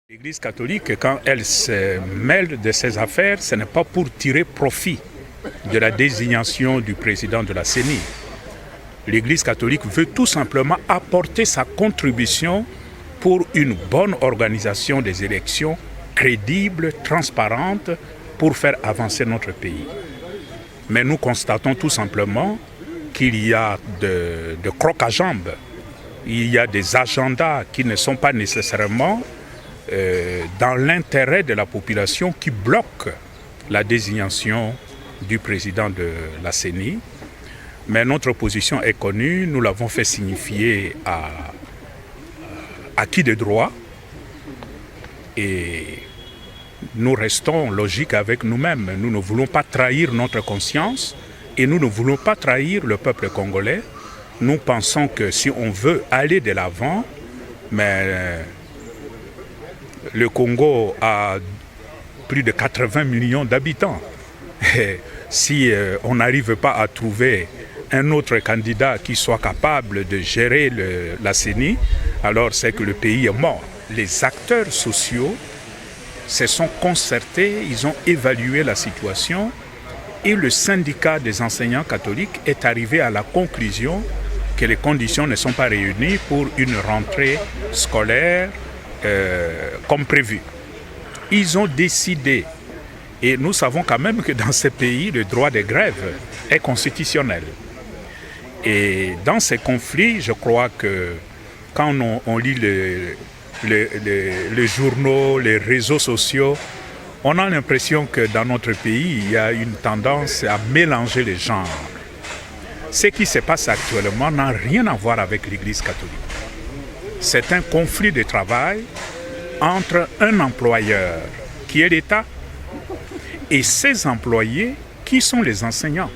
L'Église catholique, quand elle se mêle de ses affaires, ce n'est pas pour tirer profit de la désignation du président de la CENI. L'Église catholique veut tout simplement apporter sa contribution pour une bonne organisation des élections crédibles, transparentes, pour faire avancer notre pays. Mais nous constatons tout simplement qu'il y a de crocs à jambes, il y a des agendas qui ne sont pas nécessairement dans l'intérêt de la population qui bloque la désignation du président de la CENI. Mais notre position est connue, nous l'avons fait signifier à qui de droit et nous restons logiques avec nous-mêmes. Nous ne voulons pas trahir notre conscience et nous ne voulons pas trahir le peuple congolais. Nous pensons que si on veut aller de l'avant, mais le Congo a plus de 80 millions d'habitants. Et si on n'arrive pas à trouver un autre candidat qui soit capable de gérer la CENI, alors c'est que le pays est mort. Les acteurs sociaux se sont concertés, ils ont évalué la situation et le syndicat des enseignants catholiques est arrivé à la conclusion que les conditions ne sont pas réunies pour une rentrée scolaire comme prévu. Ils ont décidé, et nous savons quand même que dans ces pays, le droit de grève est constitutionnel. Et dans ces conflits, je crois que quand on lit les journaux, les réseaux sociaux, on a l'impression que dans notre pays, il y a une tendance à mélanger les genres. Ce qui se passe actuellement n'a rien à voir avec l'Église catholique. C'est un conflit de travail entre un employeur qui est l'État et ses employés qui sont les enseignants.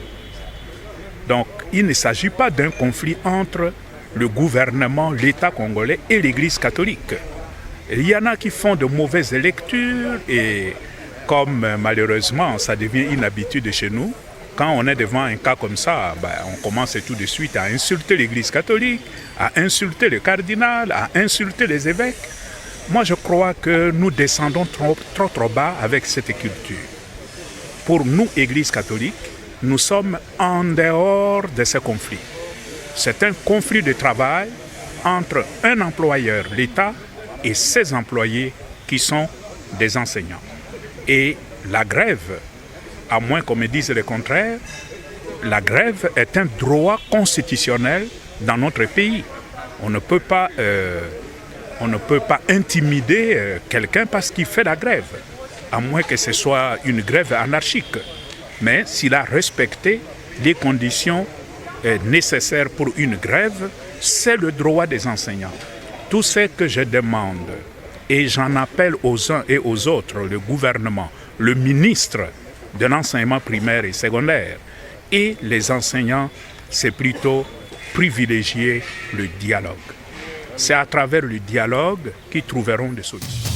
Donc, il ne s'agit pas d'un conflit entre le gouvernement, l'État congolais et l'Église catholique. Il y en a qui font de mauvaises lectures et comme malheureusement ça devient une habitude chez nous, quand on est devant un cas comme ça, on commence tout de suite à insulter l'Église catholique, à insulter le cardinal, à insulter les évêques. Moi, je crois que nous descendons trop bas avec cette culture. Pour nous, Église catholique, nous sommes en dehors de ce conflit. C'est un conflit de travail entre un employeur, l'État, et ses employés qui sont des enseignants. Et la grève, à moins qu'on me dise le contraire, la grève est un droit constitutionnel dans notre pays. On ne peut pas intimider quelqu'un parce qu'il fait la grève, à moins que ce soit une grève anarchique. Mais s'il a respecté les conditions nécessaires pour une grève, c'est le droit des enseignants. Tout ce que je demande, et j'en appelle aux uns et aux autres, le gouvernement, le ministre de l'enseignement primaire et secondaire, et les enseignants, c'est plutôt privilégier le dialogue. C'est à travers le dialogue qu'ils trouveront des solutions.